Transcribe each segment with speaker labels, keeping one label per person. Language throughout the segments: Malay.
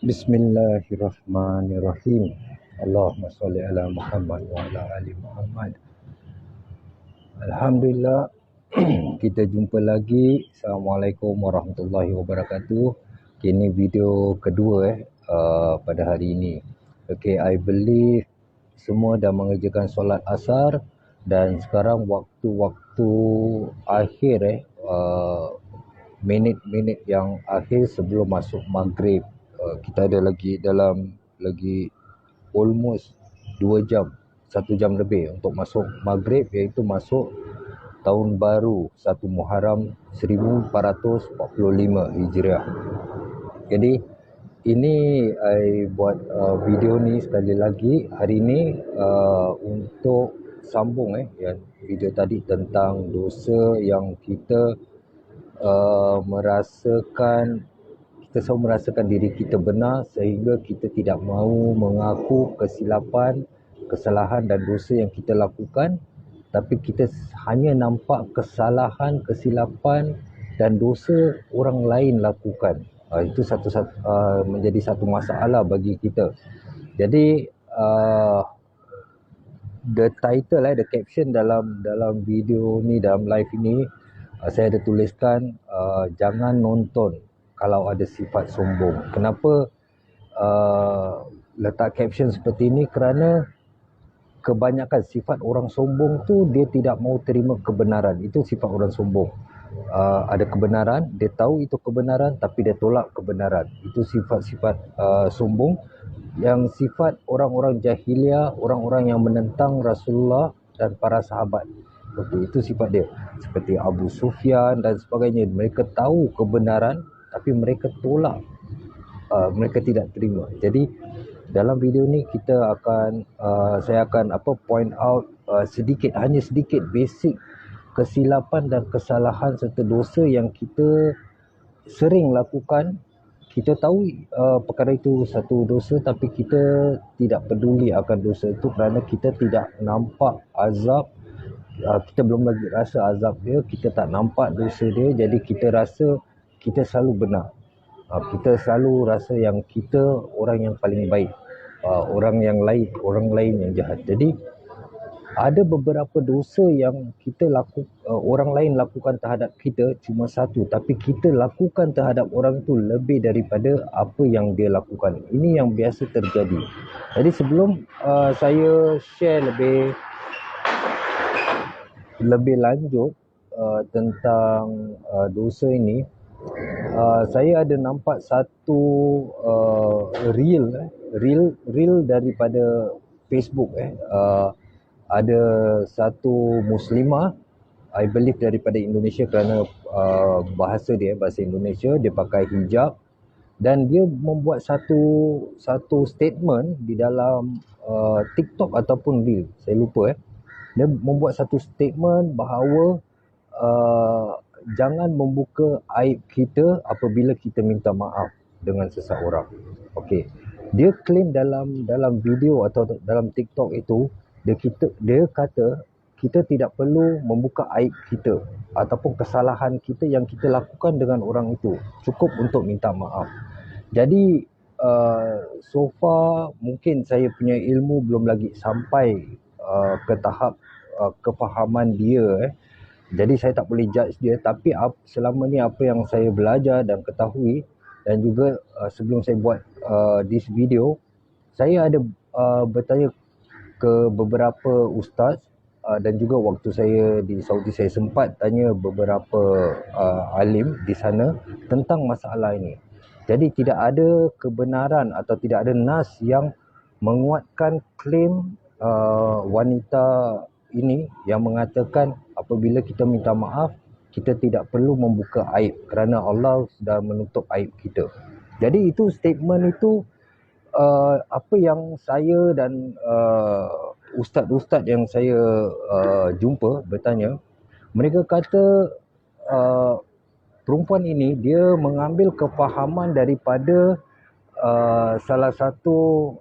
Speaker 1: Bismillahirrahmanirrahim. Allahumma salli ala Muhammad wa ala ali Muhammad. Alhamdulillah, kita jumpa lagi. Assalamualaikum warahmatullahi wabarakatuh. Ini video kedua pada hari ini. Okay, I believe semua dah mengerjakan solat asar dan sekarang waktu-waktu akhir minit-minit yang akhir sebelum masuk maghrib. Kita ada lagi almost 2 jam, 1 jam lebih untuk masuk maghrib, iaitu masuk tahun baru 1 Muharram 1445 Hijriah. Jadi ini I buat video ni sekali lagi hari ni untuk sambung video tadi tentang dosa yang kita kita selalu merasakan diri kita benar sehingga kita tidak mahu mengaku kesilapan, kesalahan dan dosa yang kita lakukan, tapi kita hanya nampak kesalahan, kesilapan dan dosa orang lain lakukan. Itu menjadi satu masalah bagi kita. Jadi the title, the caption dalam video ni, dalam live ini, saya ada tuliskan jangan nonton kalau ada sifat sombong. Kenapa letak caption seperti ini? Kerana kebanyakan sifat orang sombong tu dia tidak mahu terima kebenaran. Itu sifat orang sombong. Ada kebenaran, dia tahu itu kebenaran tapi dia tolak kebenaran. Itu sifat-sifat sombong. Yang sifat orang-orang jahiliah, orang-orang yang menentang Rasulullah dan para sahabat. Okay, itu sifat dia. Seperti Abu Sufyan dan sebagainya. Mereka tahu kebenaran tapi mereka tolak. Mereka tidak terima. Jadi dalam video ni saya akan point out hanya sedikit basic kesilapan dan kesalahan serta dosa yang kita sering lakukan. Kita tahu perkara itu satu dosa tapi kita tidak peduli akan dosa itu kerana kita tidak nampak azab. Kita belum lagi rasa azab dia, kita tak nampak dosa dia, jadi kita rasa kita selalu benar. Kita selalu rasa yang kita orang yang paling baik, orang lain yang jahat. Jadi ada beberapa dosa yang orang lain lakukan terhadap kita cuma satu, tapi kita lakukan terhadap orang tu lebih daripada apa yang dia lakukan. Ini yang biasa terjadi. Jadi sebelum saya share lebih lanjut tentang dosa ini, saya ada nampak satu reel daripada Facebook. Ada satu muslimah, I believe daripada Indonesia kerana bahasa Indonesia, dia pakai hijab dan dia membuat satu statement di dalam TikTok ataupun reel, saya lupa. Dia membuat satu statement bahawa jangan membuka aib kita apabila kita minta maaf dengan seseorang. Okey. Dia claim dalam video atau dalam TikTok itu, dia kata kita tidak perlu membuka aib kita ataupun kesalahan kita yang kita lakukan dengan orang itu. Cukup untuk minta maaf. Jadi so far mungkin saya punya ilmu belum lagi sampai ke tahap kefahaman dia. Jadi saya tak boleh judge dia, tapi selama ni apa yang saya belajar dan ketahui, dan juga sebelum saya buat this video, saya ada bertanya ke beberapa ustaz, dan juga waktu saya di Saudi saya sempat tanya beberapa alim di sana tentang masalah ini. Jadi tidak ada kebenaran atau tidak ada nas yang menguatkan klaim wanita ini yang mengatakan apabila kita minta maaf, kita tidak perlu membuka aib kerana Allah sudah menutup aib kita. Jadi itu statement itu apa yang saya dan ustaz-ustaz yang saya jumpa bertanya, mereka kata perempuan ini dia mengambil kefahaman daripada salah satu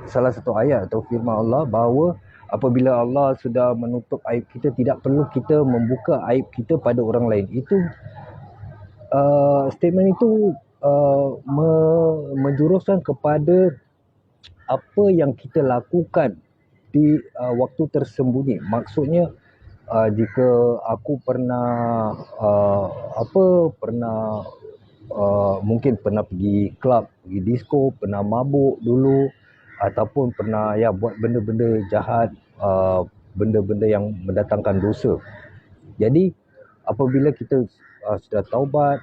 Speaker 1: salah satu ayat atau firman Allah bahawa apabila Allah sudah menutup aib kita, tidak perlu kita membuka aib kita pada orang lain. Itu statement itu menjuruskan kepada apa yang kita lakukan di waktu tersembunyi. Maksudnya jika aku pernah mungkin pernah pergi klub, pergi disco, pernah mabuk dulu, ataupun pernah buat benda-benda jahat, benda-benda yang mendatangkan dosa. Jadi apabila kita sudah taubat,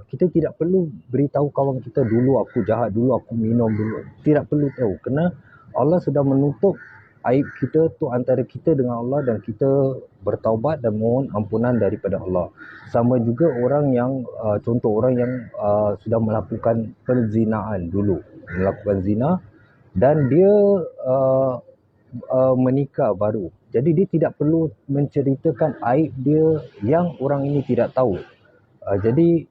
Speaker 1: kita tidak perlu beritahu kawan kita, dulu aku jahat, dulu aku minum dulu. Tidak perlu tahu, kerana Allah sudah menutup aib kita tu antara kita dengan Allah, dan kita bertaubat dan mohon ampunan daripada Allah. Sama juga orang yang contoh orang yang sudah melakukan perzinaan dulu, melakukan zina, dan dia menikah baru. Jadi dia tidak perlu menceritakan aib dia yang orang ini tidak tahu. Jadi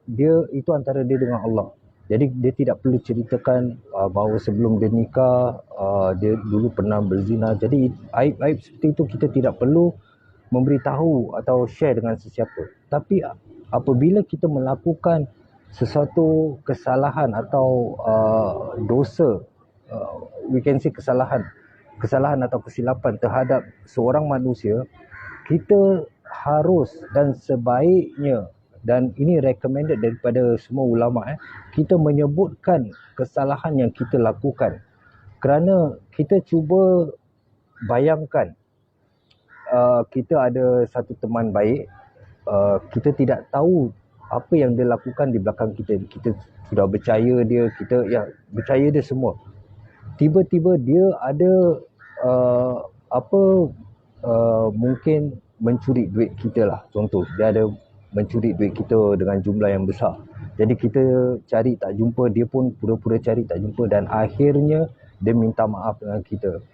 Speaker 1: dia itu antara dia dengan Allah. Jadi dia tidak perlu ceritakan bahawa sebelum dia nikah dia dulu pernah berzina. Jadi aib-aib seperti itu kita tidak perlu memberitahu atau share dengan sesiapa. Tapi apabila kita melakukan sesuatu kesalahan atau dosa, we can say kesalahan atau kesilapan terhadap seorang manusia, kita harus dan sebaiknya, dan ini recommended daripada semua ulama, kita menyebutkan kesalahan yang kita lakukan. Kerana kita cuba bayangkan, kita ada satu teman baik, kita tidak tahu apa yang dia lakukan di belakang kita. Kita sudah percaya dia, kita percaya dia semua. Tiba-tiba dia ada mungkin mencuri duit kita lah. Contoh, dia ada mencuri duit kita dengan jumlah yang besar. Jadi kita cari tak jumpa, dia pun pura-pura cari tak jumpa, dan akhirnya dia minta maaf dengan kita.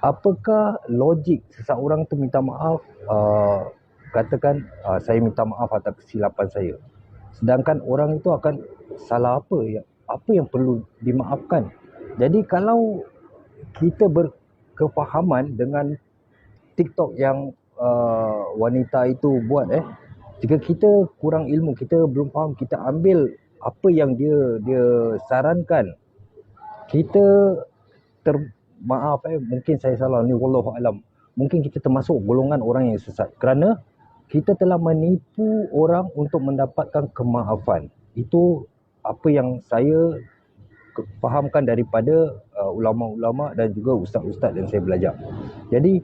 Speaker 1: Apakah logik seseorang tu minta maaf, katakan saya minta maaf atas kesilapan saya, sedangkan orang itu akan salah apa yang perlu dimaafkan? Jadi kalau kita berkefahaman dengan TikTok yang wanita itu buat, jika kita kurang ilmu, kita belum faham, kita ambil apa yang dia sarankan, kita mungkin saya salah ni, wallahu alam, mungkin kita termasuk golongan orang yang sesat kerana kita telah menipu orang untuk mendapatkan kemaafan. Itu apa yang saya fahamkan daripada ulama-ulama dan juga ustaz-ustaz yang saya belajar. Jadi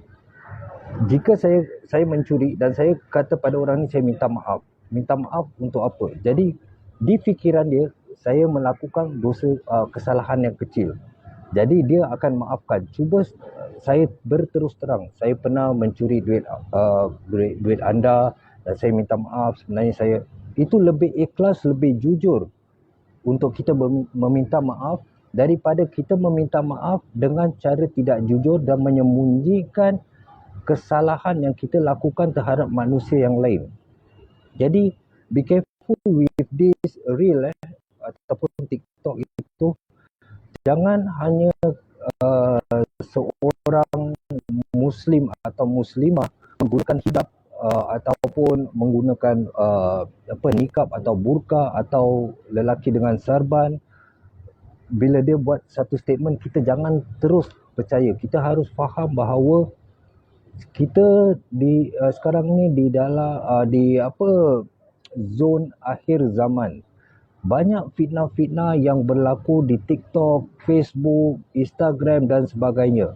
Speaker 1: jika saya mencuri dan saya kata pada orang ni saya minta maaf untuk apa? Jadi di fikiran dia, saya melakukan dosa, kesalahan yang kecil. Jadi dia akan maafkan. Cuba saya berterus terang, saya pernah mencuri duit anda dan saya minta maaf. Sebenarnya saya itu lebih ikhlas, lebih jujur untuk kita meminta maaf daripada kita meminta maaf dengan cara tidak jujur dan menyembunyikan kesalahan yang kita lakukan terhadap manusia yang lain. Jadi be careful with this reel ataupun TikTok itu. Jangan hanya seorang muslim atau muslimah menggunakan hijab ataupun menggunakan nikab atau burqa, atau lelaki dengan sarban. Bila dia buat satu statement, kita jangan terus percaya. Kita harus faham bahawa kita sekarang ni di dalam zon akhir zaman. Banyak fitnah-fitnah yang berlaku di TikTok, Facebook, Instagram dan sebagainya.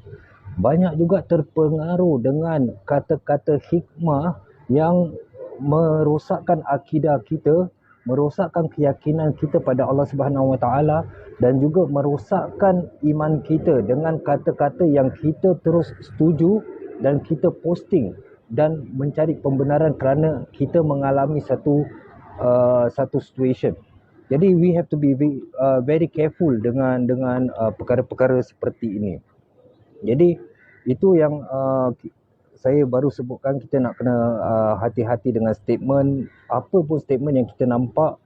Speaker 1: Banyak juga terpengaruh dengan kata-kata hikmah yang merosakkan akidah kita, merosakkan keyakinan kita pada Allah Subhanahu Wa Taala, dan juga merosakkan iman kita dengan kata-kata yang kita terus setuju dan kita posting dan mencari pembenaran kerana kita mengalami satu situation. Jadi we have to be very careful dengan perkara-perkara seperti ini. Jadi itu yang saya baru sebutkan, kita nak kena hati-hati dengan statement, apa pun statement yang kita nampak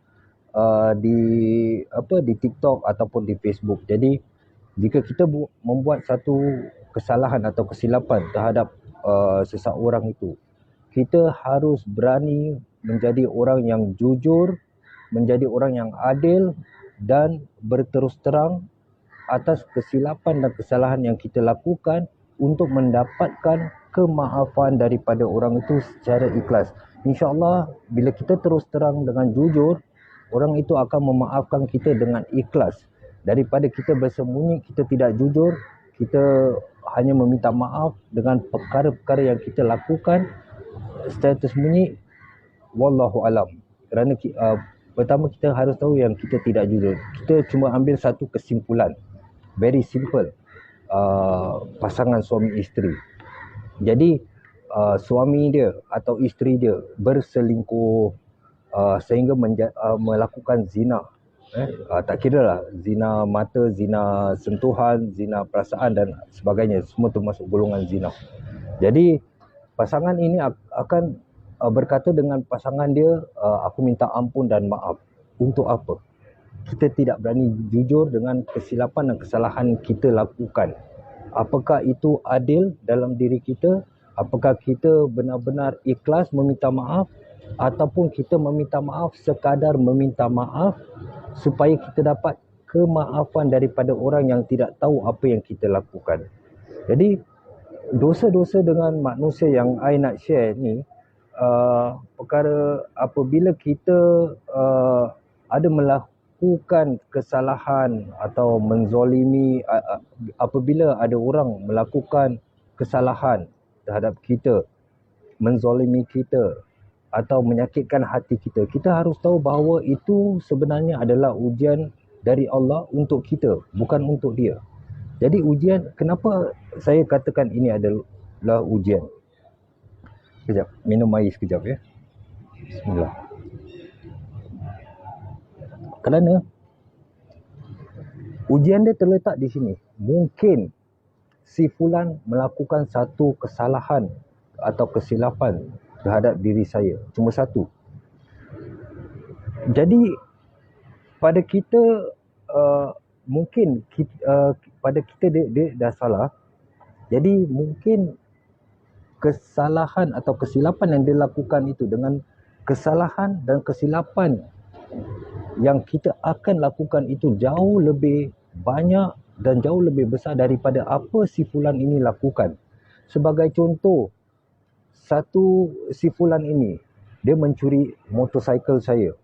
Speaker 1: di TikTok ataupun di Facebook. Jadi jika kita membuat satu kesalahan atau kesilapan terhadap seseorang itu, kita harus berani menjadi orang yang jujur menjadi orang yang adil dan berterus terang atas kesilapan dan kesalahan yang kita lakukan untuk mendapatkan kemaafan daripada orang itu secara ikhlas. InsyaAllah bila kita terus terang dengan jujur, orang itu akan memaafkan kita dengan ikhlas. Daripada kita bersembunyi, kita tidak jujur, kita hanya meminta maaf dengan perkara-perkara yang kita lakukan secara tersembunyi, wallahu alam. Kerana pertama kita harus tahu yang kita tidak jujur. Kita cuma ambil satu kesimpulan. Very simple. Pasangan suami isteri. Jadi suami dia atau isteri dia berselingkuh sehingga melakukan zina. Tak kira lah zina mata, zina sentuhan, zina perasaan dan sebagainya. Semua termasuk golongan zina. Jadi pasangan ini akan berkata dengan pasangan dia, aku minta ampun dan maaf. Untuk apa? Kita tidak berani jujur dengan kesilapan dan kesalahan kita lakukan. Apakah itu adil dalam diri kita? Apakah kita benar-benar ikhlas meminta maaf? Ataupun kita meminta maaf sekadar meminta maaf supaya kita dapat kemaafan daripada orang yang tidak tahu apa yang kita lakukan. Jadi dosa-dosa dengan manusia yang I nak share ni, perkara apabila kita ada melakukan kesalahan atau menzolimi, apabila ada orang melakukan kesalahan terhadap kita, menzolimi kita atau menyakitkan hati kita, kita harus tahu bahawa itu sebenarnya adalah ujian dari Allah untuk kita, bukan untuk dia. Jadi ujian, kenapa saya katakan ini adalah ujian? Sekejap, minum air sekejap ya. Bismillah. Kerana ujian dia terletak di sini. Mungkin si fulan melakukan satu kesalahan atau kesilapan terhadap diri saya. Cuma satu. Jadi pada kita mungkin pada kita dia dah salah. Jadi mungkin kesalahan atau kesilapan yang dia lakukan itu dengan kesalahan dan kesilapan yang kita akan lakukan itu jauh lebih banyak dan jauh lebih besar daripada apa si fulan ini lakukan. Sebagai contoh, si fulan ini dia mencuri motosikal saya.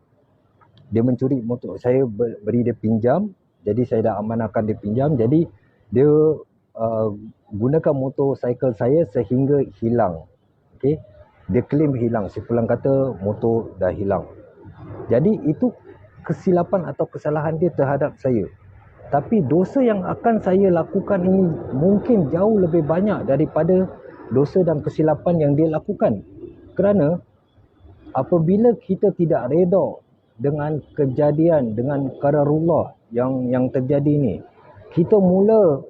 Speaker 1: Dia mencuri motor saya, beri dia pinjam. Jadi saya dah amanahkan dia pinjam. Jadi dia gunakan motosikal saya sehingga hilang. Okey. Dia claim hilang. Si fulan kata motor dah hilang. Jadi itu kesilapan atau kesalahan dia terhadap saya. Tapi dosa yang akan saya lakukan ini mungkin jauh lebih banyak daripada dosa dan kesilapan yang dia lakukan. Kerana apabila kita tidak redha dengan kejadian, dengan qadarullah yang terjadi ini, kita mula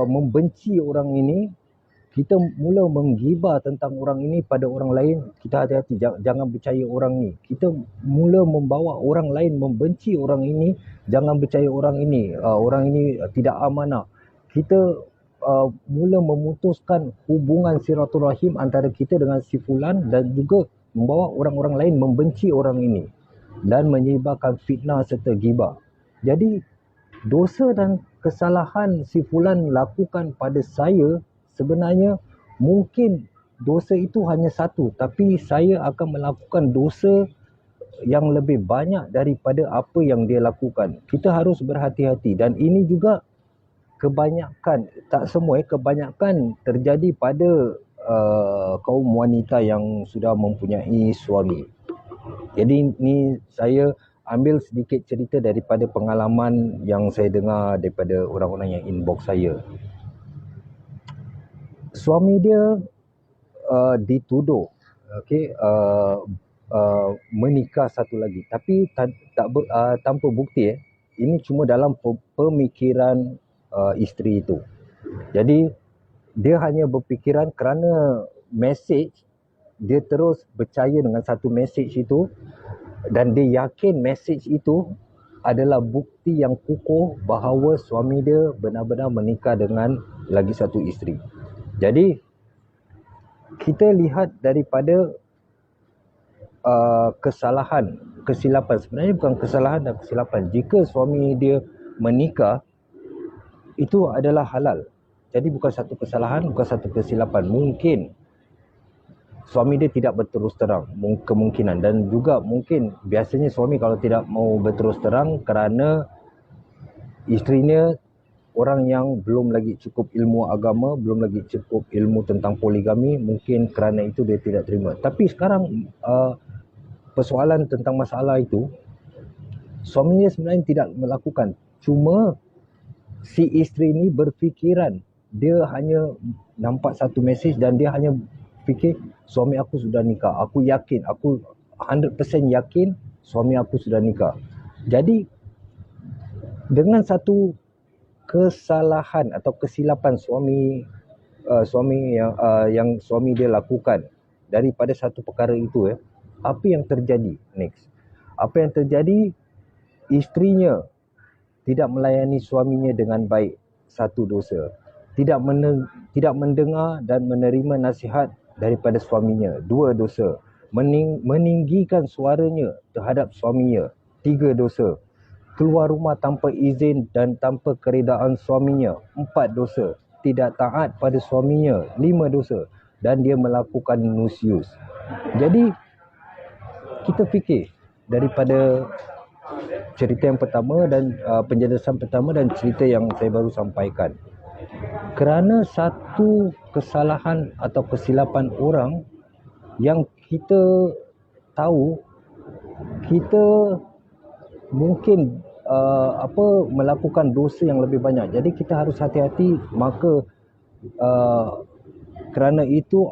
Speaker 1: membenci orang ini, kita mula menggibah tentang orang ini pada orang lain. Kita hati-hati, jangan percaya orang ni. Kita mula membawa orang lain membenci orang ini, jangan percaya orang ini. Orang ini tidak amanah. Kita mula memutuskan hubungan silaturahim antara kita dengan si fulan dan juga membawa orang-orang lain membenci orang ini dan menyebabkan fitnah serta ghibah. Jadi dosa dan kesalahan si fulan lakukan pada saya, sebenarnya mungkin dosa itu hanya satu, tapi saya akan melakukan dosa yang lebih banyak daripada apa yang dia lakukan. Kita harus berhati-hati, dan ini juga kebanyakan, tak semua, kebanyakan terjadi pada kaum wanita yang sudah mempunyai suami. Jadi ni saya ambil sedikit cerita daripada pengalaman yang saya dengar daripada orang-orang yang inbox saya. Suami dia dituduh menikah satu lagi, tapi tanpa bukti. Ini cuma dalam pemikiran isteri itu. Jadi dia hanya berfikiran kerana mesej, dia terus percaya dengan satu mesej itu dan dia yakin mesej itu adalah bukti yang kukuh bahawa suami dia benar-benar menikah dengan lagi satu isteri. Jadi kita lihat daripada kesalahan kesilapan. Sebenarnya bukan kesalahan dan kesilapan. Jika suami dia menikah, itu adalah halal. Jadi bukan satu kesalahan, bukan satu kesilapan. Mungkin suami dia tidak berterus terang, kemungkinan. Dan juga mungkin biasanya suami kalau tidak mau berterus terang kerana isterinya orang yang belum lagi cukup ilmu agama, belum lagi cukup ilmu tentang poligami, mungkin kerana itu dia tidak terima. Tapi sekarang persoalan tentang masalah itu, suaminya sebenarnya tidak melakukan. Cuma si isteri ni berfikiran, dia hanya nampak satu mesej dan dia hanya fikir suami aku sudah nikah. Aku yakin, aku 100% yakin suami aku sudah nikah. Jadi dengan satu kesalahan atau kesilapan suami yang suami dia lakukan daripada satu perkara itu, apa yang terjadi next? Apa yang terjadi? Isterinya tidak melayani suaminya dengan baik, satu dosa. Tidak mendengar dan menerima nasihat daripada suaminya, dua dosa. Meninggikan suaranya terhadap suaminya, tiga dosa. Keluar rumah tanpa izin dan tanpa keredaan suaminya, 4 dosa. Tidak taat pada suaminya, 5 dosa. Dan dia melakukan nusyus. Jadi kita fikir daripada cerita yang pertama dan penjelasan pertama dan cerita yang saya baru sampaikan, kerana satu kesalahan atau kesilapan orang yang kita tahu, kita mungkin melakukan dosa yang lebih banyak. Jadi kita harus hati-hati. Maka kerana itu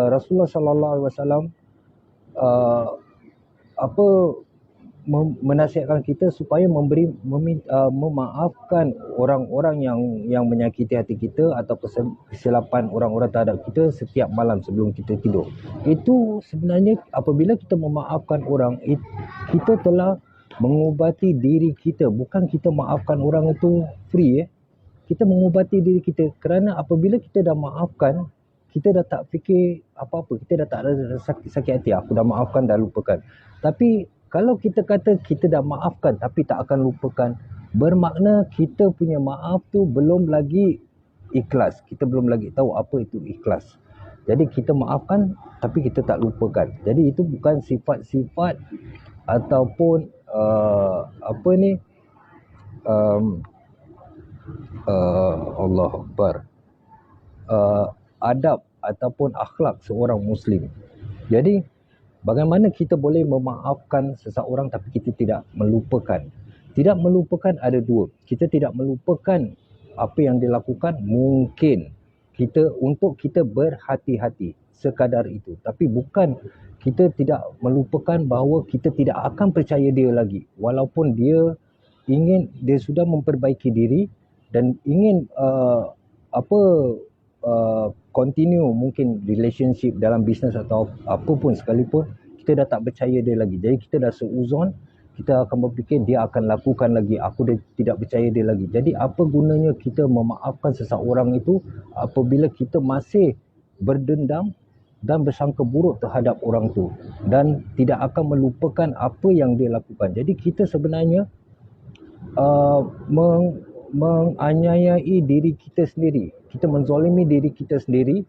Speaker 1: Rasulullah sallallahu alaihi wasallam menasihatkan kita supaya memaafkan orang-orang yang menyakiti hati kita atau kesilapan orang-orang terhadap kita setiap malam sebelum kita tidur. Itu sebenarnya apabila kita memaafkan orang, kita telah mengubati diri kita. Bukan kita maafkan orang itu free. Kita mengubati diri kita. Kerana apabila kita dah maafkan, kita dah tak fikir apa-apa. Kita dah tak ada sakit hati. Aku dah maafkan, dah lupakan. Tapi kalau kita kata kita dah maafkan tapi tak akan lupakan, bermakna kita punya maaf tu belum lagi ikhlas. Kita belum lagi tahu apa itu ikhlas. Jadi kita maafkan tapi kita tak lupakan. Jadi itu bukan sifat-sifat ataupun Allah Akbar, adab ataupun akhlak seorang Muslim. Jadi bagaimana kita boleh memaafkan seseorang tapi kita tidak melupakan? Tidak melupakan ada dua. Kita tidak melupakan apa yang dilakukan, mungkin untuk kita berhati-hati, sekadar itu. Tapi bukan kita tidak melupakan bahawa kita tidak akan percaya dia lagi. Walaupun dia sudah memperbaiki diri dan ingin continue mungkin relationship dalam bisnes atau apa pun sekalipun, kita dah tak percaya dia lagi. Jadi kita dah seuzon, kita akan berfikir dia akan lakukan lagi, aku dah tidak percaya dia lagi. Jadi apa gunanya kita memaafkan seseorang itu apabila kita masih berdendam dan bersangka buruk terhadap orang tu dan tidak akan melupakan apa yang dia lakukan. Jadi kita sebenarnya menganiayai diri kita sendiri. Kita menzalimi diri kita sendiri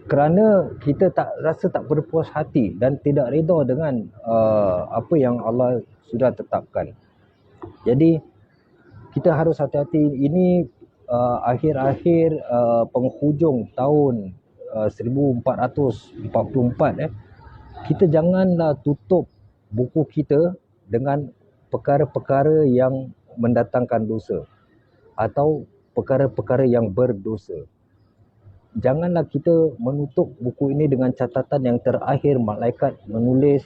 Speaker 1: kerana kita rasa tak berpuas hati dan tidak redha dengan apa yang Allah sudah tetapkan. Jadi kita harus hati-hati. Ini akhir-akhir penghujung tahun 1444, kita janganlah tutup buku kita dengan perkara-perkara yang mendatangkan dosa atau perkara-perkara yang berdosa. Janganlah kita menutup buku ini dengan catatan yang terakhir malaikat menulis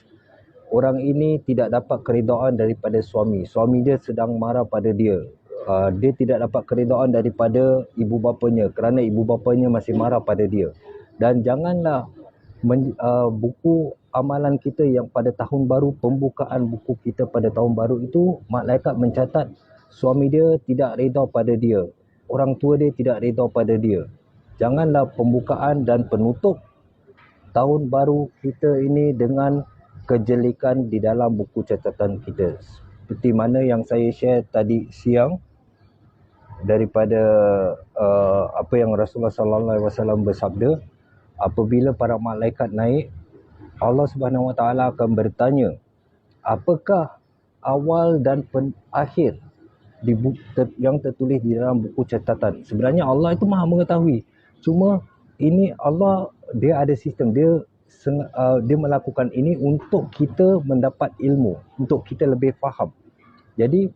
Speaker 1: orang ini tidak dapat keredaan daripada suami. Suami dia sedang marah pada dia. Dia tidak dapat keredaan daripada ibu bapanya kerana ibu bapanya masih marah pada dia. Dan janganlah buku amalan kita yang pada tahun baru, pembukaan buku kita pada tahun baru itu, malaikat mencatat suami dia tidak redha pada dia, orang tua dia tidak redha pada dia. Janganlah pembukaan dan penutup tahun baru kita ini dengan kejelikan di dalam buku catatan kita. Seperti mana yang saya share tadi siang daripada apa yang Rasulullah sallallahu alaihi wasallam bersabda, apabila para malaikat naik, Allah Subhanahu wa taala akan bertanya, apakah awal dan akhir yang tertulis di dalam buku catatan. Sebenarnya Allah itu Maha mengetahui. Cuma ini Allah, dia ada sistem, dia melakukan ini untuk kita mendapat ilmu, untuk kita lebih faham. Jadi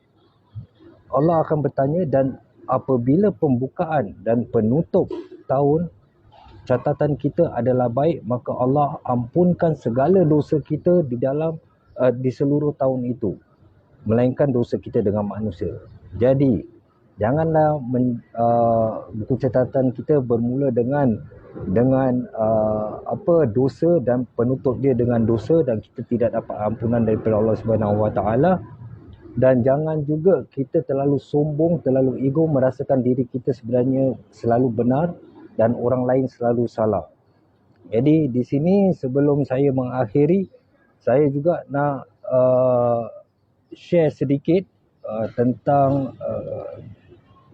Speaker 1: Allah akan bertanya, dan apabila pembukaan dan penutup tahun catatan kita adalah baik, maka Allah ampunkan segala dosa kita di seluruh tahun itu, melainkan dosa kita dengan manusia. Jadi janganlah buku catatan kita bermula dengan dosa dan penutup dia dengan dosa, dan kita tidak dapat ampunan daripada Allah Subhanahu Wa Taala. Dan jangan juga kita terlalu sombong, terlalu ego, merasakan diri kita sebenarnya selalu benar dan orang lain selalu salah. Jadi di sini sebelum saya mengakhiri, saya juga nak share sedikit tentang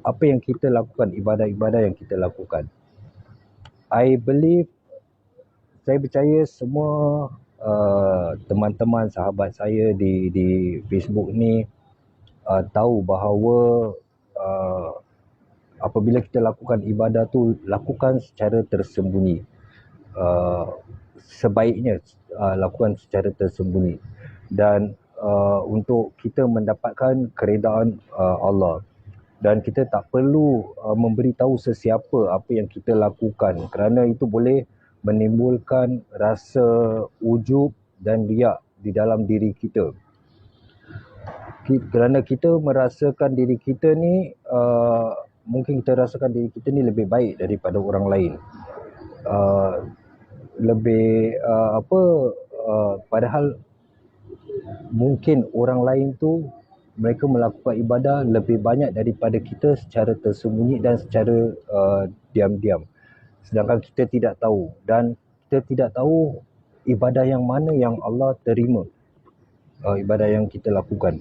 Speaker 1: apa yang kita lakukan, ibadah-ibadah yang kita lakukan. I believe, saya percaya semua teman-teman, sahabat saya di Facebook ni tahu bahawa apabila kita lakukan ibadah tu, lakukan secara tersembunyi. Sebaiknya lakukan secara tersembunyi, dan untuk kita mendapatkan keredaan Allah. Dan kita tak perlu memberitahu sesiapa apa yang kita lakukan, kerana itu boleh menimbulkan rasa ujub dan riak di dalam diri kita. Kerana kita merasakan diri kita ni, mungkin kita rasakan diri kita ni lebih baik daripada orang lain. Padahal mungkin orang lain tu mereka melakukan ibadah lebih banyak daripada kita secara tersembunyi dan secara diam-diam. Sedangkan kita tidak tahu, dan kita tidak tahu ibadah yang mana yang Allah terima, ibadah yang kita lakukan.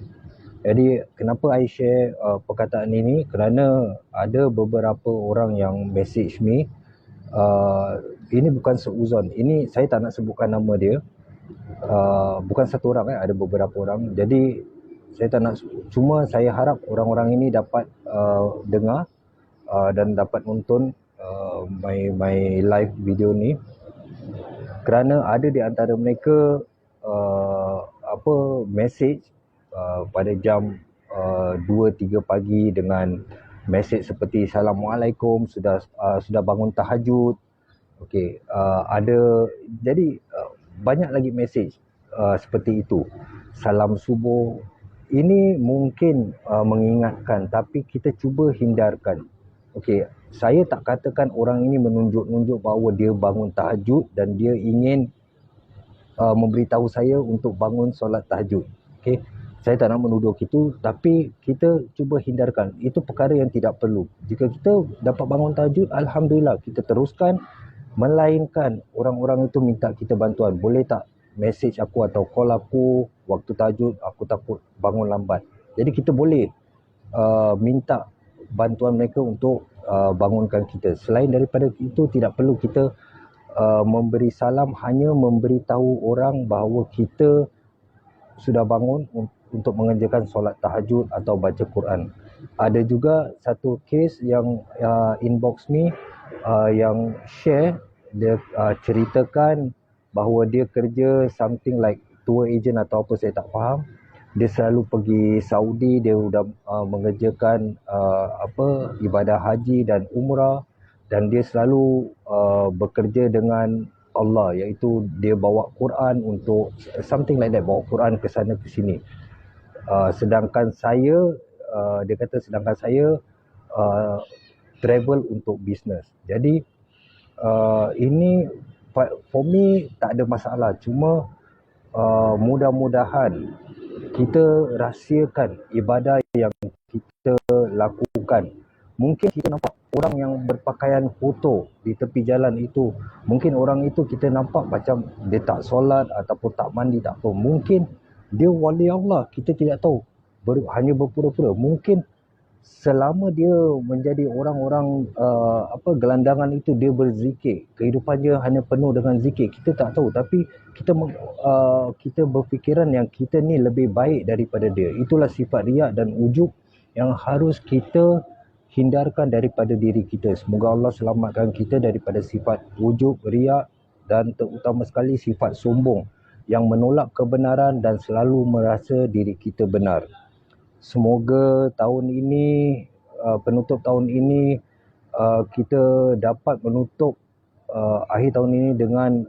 Speaker 1: Jadi kenapa I share perkataan ini? Kerana ada beberapa orang yang message me. Ini bukan seuzon, ini saya tak nak sebutkan nama dia. Bukan satu orang, ada beberapa orang. Jadi saya tak nak, cuma saya harap orang-orang ini dapat dengar dan dapat nonton my live video ni, kerana ada di antara mereka message pada jam 2-3 pagi dengan message seperti Assalamualaikum, sudah bangun tahajud. Okey, jadi banyak lagi message seperti itu. Salam subuh. Ini mungkin mengingatkan, tapi kita cuba hindarkan. Okey, saya tak katakan orang ini menunjuk-nunjuk bahawa dia bangun tahajud dan dia ingin memberitahu saya untuk bangun solat tahajud. Okey, saya tak nak menuduh itu, tapi kita cuba hindarkan. Itu perkara yang tidak perlu. Jika kita dapat bangun tahajud, alhamdulillah, kita teruskan. Melainkan orang-orang itu minta kita bantuan, boleh tak message aku atau call aku waktu tahajud, aku takut bangun lambat. Jadi kita boleh minta bantuan mereka untuk bangunkan kita. Selain daripada itu, tidak perlu kita memberi salam, hanya memberitahu orang bahawa kita sudah bangun untuk mengerjakan solat tahajud atau baca Quran. Ada juga satu case yang inbox me, yang share, dia ceritakan bahawa dia kerja something like tour agent atau apa, saya tak faham. Dia selalu pergi Saudi, dia sudah mengerjakan ibadah haji dan umrah, dan dia selalu bekerja dengan Allah, iaitu dia bawa Quran untuk something like that, bawa Quran ke sana ke sini. Sedangkan saya travel untuk business. Jadi ini for me tak ada masalah, cuma mudah-mudahan kita rahsiakan ibadah yang kita lakukan. Mungkin kita nampak orang yang berpakaian kotor di tepi jalan itu. Mungkin orang itu kita nampak macam dia tak solat ataupun tak mandi, tak apa. Mungkin dia wali Allah, kita tidak tahu. Hanya berpura-pura. Mungkin selama dia menjadi orang-orang gelandangan itu, dia berzikir, kehidupan dia hanya penuh dengan zikir, kita tak tahu, tapi kita berfikiran yang kita ni lebih baik daripada dia. Itulah sifat riak dan ujub yang harus kita hindarkan daripada diri kita. Semoga Allah selamatkan kita daripada sifat ujub, riak dan terutama sekali sifat sombong yang menolak kebenaran dan selalu merasa diri kita benar. Semoga tahun ini, penutup tahun ini, kita dapat menutup akhir tahun ini dengan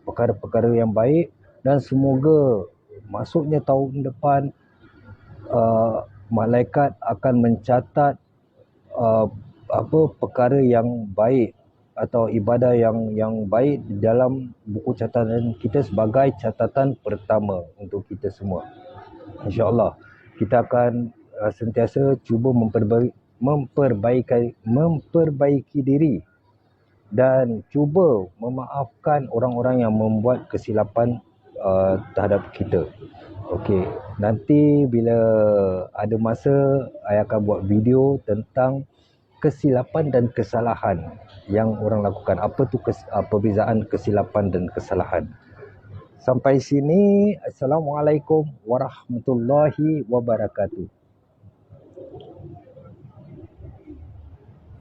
Speaker 1: perkara-perkara yang baik, dan semoga masuknya tahun depan malaikat akan mencatat perkara yang baik atau ibadah yang baik di dalam buku catatan kita sebagai catatan pertama untuk kita semua. InsyaAllah kita akan sentiasa cuba memperbaiki diri dan cuba memaafkan orang-orang yang membuat kesilapan terhadap kita. Okey, nanti bila ada masa saya akan buat video tentang kesilapan dan kesalahan yang orang lakukan. Apa tu perbezaan kesilapan dan kesalahan. Sampai sini, Assalamualaikum warahmatullahi wabarakatuh.